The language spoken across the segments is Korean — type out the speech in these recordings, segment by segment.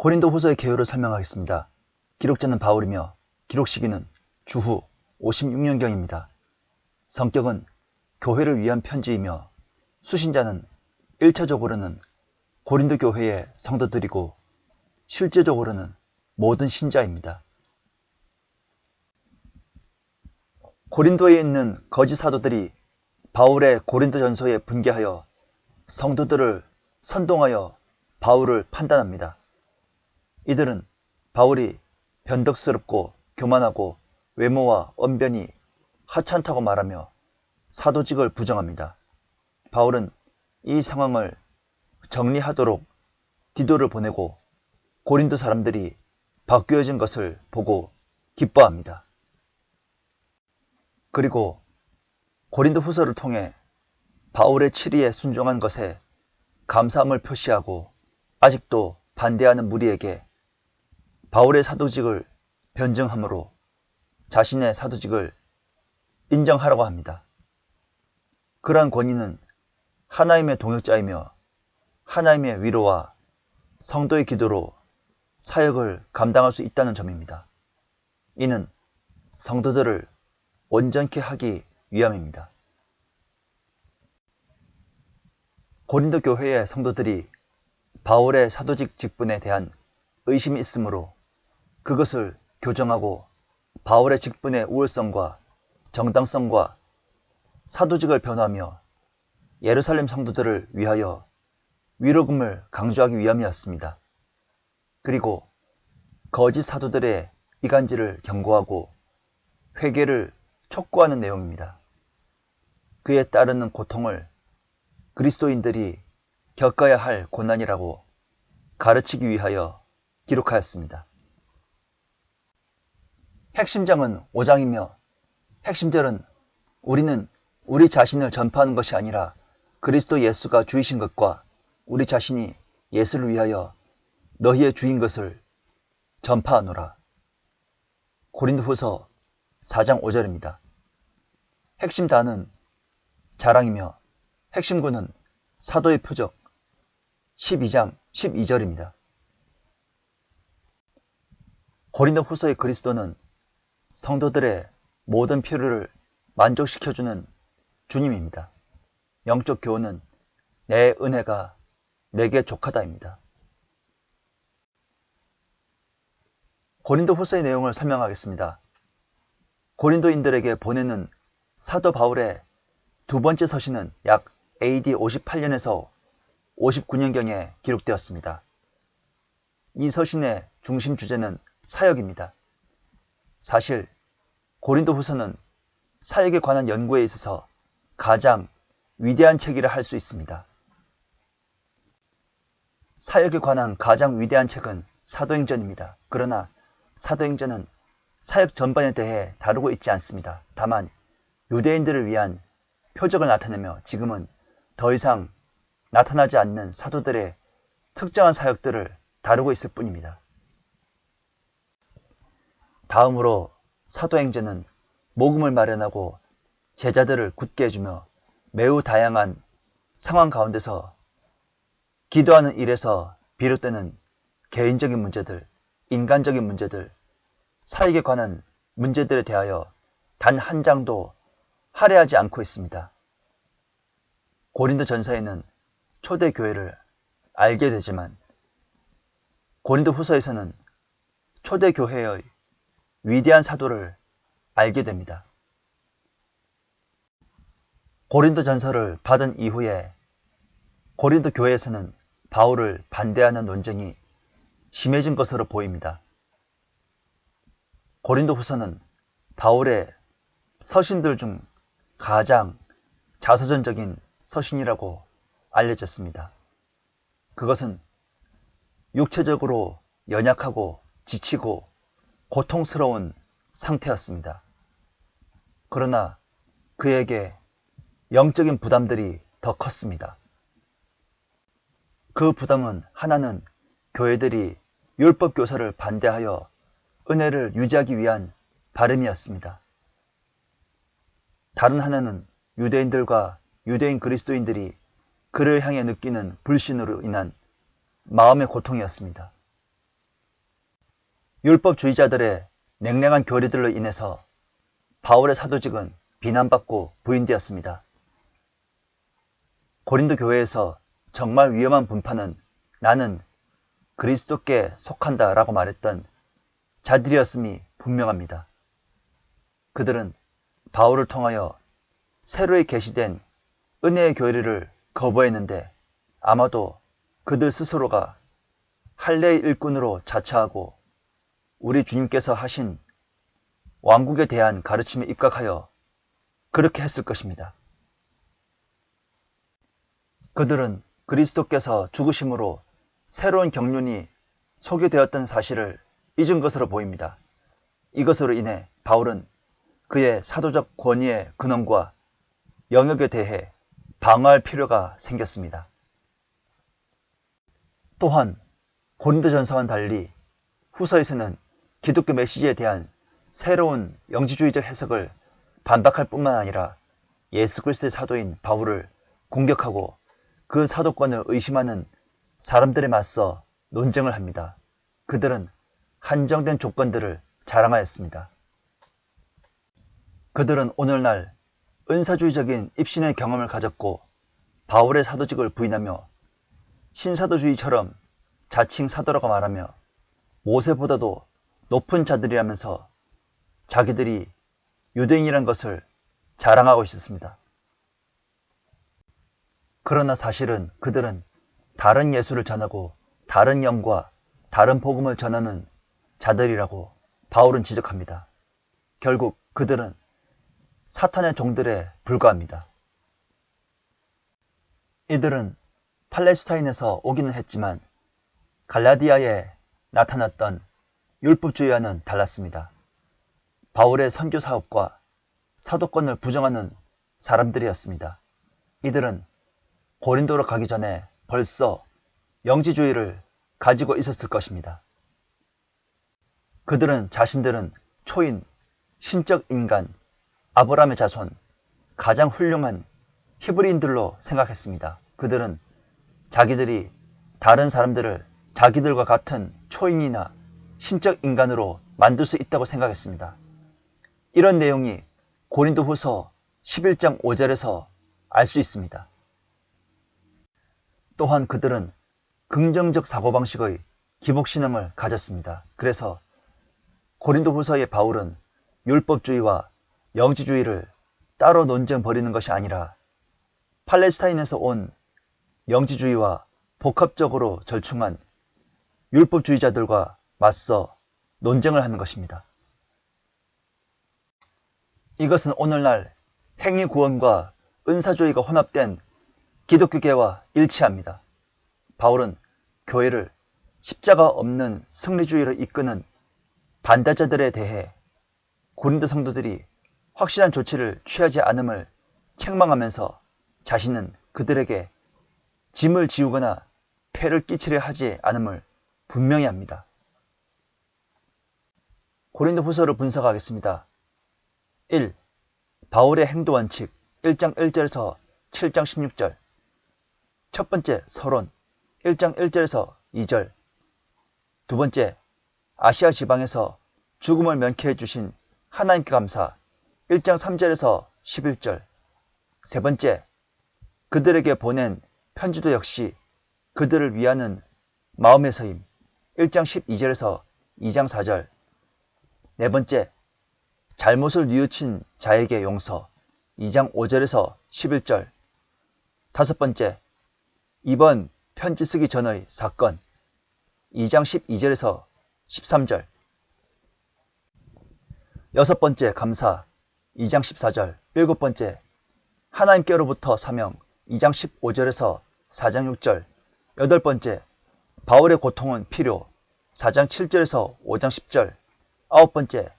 고린도후서의 개요를 설명하겠습니다. 기록자는 바울이며 기록 시기는 주후 56년경입니다. 성격은 교회를 위한 편지이며 수신자는 1차적으로는 고린도 교회의 성도들이고 실제적으로는 모든 신자입니다. 고린도에 있는 거짓 사도들이 바울의 고린도 전서에 분개하여 성도들을 선동하여 바울을 판단합니다. 이들은 바울이 변덕스럽고 교만하고 외모와 언변이 하찮다고 말하며 사도직을 부정합니다. 바울은 이 상황을 정리하도록 디도를 보내고 고린도 사람들이 바뀌어진 것을 보고 기뻐합니다. 그리고 고린도 후서를 통해 바울의 치리에 순종한 것에 감사함을 표시하고 아직도 반대하는 무리에게 바울의 사도직을 변증함으로 자신의 사도직을 인정하라고 합니다. 그러한 권위는 하나님의 동역자이며 하나님의 위로와 성도의 기도로 사역을 감당할 수 있다는 점입니다. 이는 성도들을 온전케 하기 위함입니다. 고린도 교회의 성도들이 바울의 사도직 직분에 대한 의심이 있으므로 그것을 교정하고 바울의 직분의 우월성과 정당성과 사도직을 변호하며 예루살렘 성도들을 위하여 위로금을 강조하기 위함이었습니다. 그리고 거짓 사도들의 이간질을 경고하고 회개를 촉구하는 내용입니다. 그에 따르는 고통을 그리스도인들이 겪어야 할 고난이라고 가르치기 위하여 기록하였습니다. 핵심장은 5장이며 핵심절은 우리는 우리 자신을 전파하는 것이 아니라 그리스도 예수가 주이신 것과 우리 자신이 예수를 위하여 너희의 주인 것을 전파하노라. 고린도후서 4장 5절입니다. 핵심 단은 자랑이며 핵심구는 사도의 표적 12장 12절입니다. 고린도후서의 그리스도는 성도들의 모든 필요를 만족시켜주는 주님입니다. 영적 교훈은 내 은혜가 내게 족하다입니다. 고린도후서의 내용을 설명하겠습니다. 고린도인들에게 보내는 사도 바울의 두 번째 서신은 약 AD 58년에서 59년경에 기록되었습니다. 이 서신의 중심 주제는 사역입니다. 사실 고린도후서는 사역에 관한 연구에 있어서 가장 위대한 책이라 할 수 있습니다. 사역에 관한 가장 위대한 책은 사도행전입니다. 그러나 사도행전은 사역 전반에 대해 다루고 있지 않습니다. 다만 유대인들을 위한 표적을 나타내며 지금은 더 이상 나타나지 않는 사도들의 특정한 사역들을 다루고 있을 뿐입니다. 다음으로 사도행전은 모금을 마련하고 제자들을 굳게 해주며 매우 다양한 상황 가운데서 기도하는 일에서 비롯되는 개인적인 문제들, 인간적인 문제들, 사역에 관한 문제들에 대하여 단 한 장도 할애하지 않고 있습니다. 고린도 전서에는 초대 교회를 알게 되지만 고린도 후서에서는 초대 교회의 위대한 사도를 알게 됩니다. 고린도 전서를 받은 이후에 고린도 교회에서는 바울을 반대하는 논쟁이 심해진 것으로 보입니다. 고린도 후서는 바울의 서신들 중 가장 자서전적인 서신이라고 알려졌습니다. 그것은 육체적으로 연약하고 지치고 고통스러운 상태였습니다. 그러나 그에게 영적인 부담들이 더 컸습니다. 그 부담은 하나는 교회들이 율법 교사를 반대하여 은혜를 유지하기 위한 바람이었습니다. 다른 하나는 유대인들과 유대인 그리스도인들이 그를 향해 느끼는 불신으로 인한 마음의 고통이었습니다. 율법주의자들의 냉랭한 교리들로 인해서 바울의 사도직은 비난받고 부인되었습니다. 고린도 교회에서 정말 위험한 분파는 나는 그리스도께 속한다 라고 말했던 자들이었음이 분명합니다. 그들은 바울을 통하여 새로이 계시된 은혜의 교리를 거부했는데 아마도 그들 스스로가 할례의 일꾼으로 자처하고 우리 주님께서 하신 왕국에 대한 가르침에 입각하여 그렇게 했을 것입니다. 그들은 그리스도께서 죽으심으로 새로운 경륜이 소개되었던 사실을 잊은 것으로 보입니다. 이것으로 인해 바울은 그의 사도적 권위의 근원과 영역에 대해 방어할 필요가 생겼습니다. 또한 고린도전서와는 달리 후서에서는 기독교 메시지에 대한 새로운 영지주의적 해석을 반박할 뿐만 아니라 예수 그리스도의 사도인 바울을 공격하고 그 사도권을 의심하는 사람들에 맞서 논쟁을 합니다. 그들은 한정된 조건들을 자랑하였습니다. 그들은 오늘날 은사주의적인 입신의 경험을 가졌고 바울의 사도직을 부인하며 신사도주의처럼 자칭 사도라고 말하며 모세보다도 높은 자들이라면서 자기들이 유대인이란 것을 자랑하고 있었습니다. 그러나 사실은 그들은 다른 예수를 전하고 다른 영과 다른 복음을 전하는 자들이라고 바울은 지적합니다. 결국 그들은 사탄의 종들에 불과합니다. 이들은 팔레스타인에서 오기는 했지만 갈라디아에 나타났던 율법주의와는 달랐습니다. 바울의 선교 사업과 사도권을 부정하는 사람들이었습니다. 이들은 고린도로 가기 전에 벌써 영지주의를 가지고 있었을 것입니다. 그들은 자신들은 초인, 신적 인간, 아브라함의 자손, 가장 훌륭한 히브리인들로 생각했습니다. 그들은 자기들이 다른 사람들을 자기들과 같은 초인이나 신적 인간으로 만들 수 있다고 생각했습니다. 이런 내용이 고린도 후서 11장 5절에서 알 수 있습니다. 또한 그들은 긍정적 사고방식의 기복신앙을 가졌습니다. 그래서 고린도 후서의 바울은 율법주의와 영지주의를 따로 논쟁 벌이는 것이 아니라 팔레스타인에서 온 영지주의와 복합적으로 절충한 율법주의자들과 맞서 논쟁을 하는 것입니다. 이것은 오늘날 행위구원과 은사주의가 혼합된 기독교계와 일치합니다. 바울은 교회를 십자가 없는 승리주의로 이끄는 반대자들에 대해 고린도 성도들이 확실한 조치를 취하지 않음을 책망하면서 자신은 그들에게 짐을 지우거나 폐를 끼치려 하지 않음을 분명히 합니다. 고린도 후서를 분석하겠습니다. 1. 바울의 행도원칙 1장 1절에서 7장 16절. 첫 번째 서론 1장 1절에서 2절. 두 번째 아시아 지방에서 죽음을 면케해 주신 하나님께 감사 1장 3절에서 11절. 세 번째 그들에게 보낸 편지도 역시 그들을 위하는 마음에서임 1장 12절에서 2장 4절. 네 번째 잘못을 뉘우친 자에게 용서 2장 5절에서 11절. 다섯 번째 이번 편지 쓰기 전의 사건 2장 12절에서 13절. 여섯 번째 감사 2장 14절. 일곱 번째 하나님께로부터 사명 2장 15절에서 4장 6절. 여덟 번째 바울의 고통은 필요 4장 7절에서 5장 10절. 아홉 번째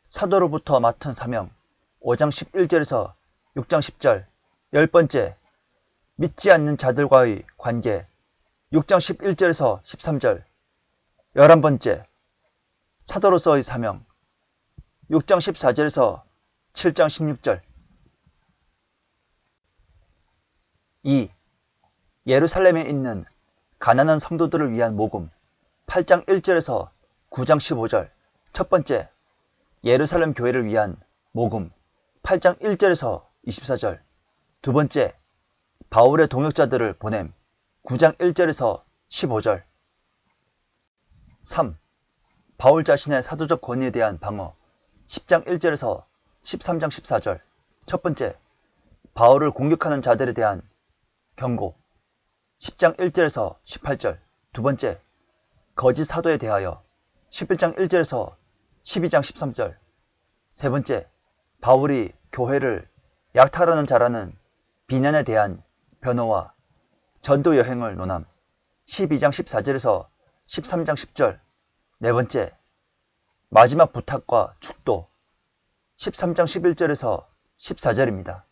사도로부터 맡은 사명 5장 11절에서 6장 10절. 열 번째 믿지 않는 자들과의 관계 6장 11절에서 13절. 11번째 사도로서의 사명 6장 14절에서 7장 16절. 2. 예루살렘에 있는 가난한 성도들을 위한 모금 8장 1절에서 9장 15절. 첫 번째, 예루살렘 교회를 위한 모금 8장 1절에서 24절. 두 번째, 바울의 동역자들을 보냄 9장 1절에서 15절. 3. 바울 자신의 사도적 권위에 대한 방어 10장 1절에서 13장 14절. 첫 번째, 바울을 공격하는 자들에 대한 경고 10장 1절에서 18절. 두 번째, 거짓 사도에 대하여 11장 1절에서 12장 13절. 세 번째, 바울이 교회를 약탈하는 자라는 비난에 대한 변호와 전도 여행을 논함 12장 14절에서 13장 10절. 네 번째, 마지막 부탁과 축도 13장 11절에서 14절입니다.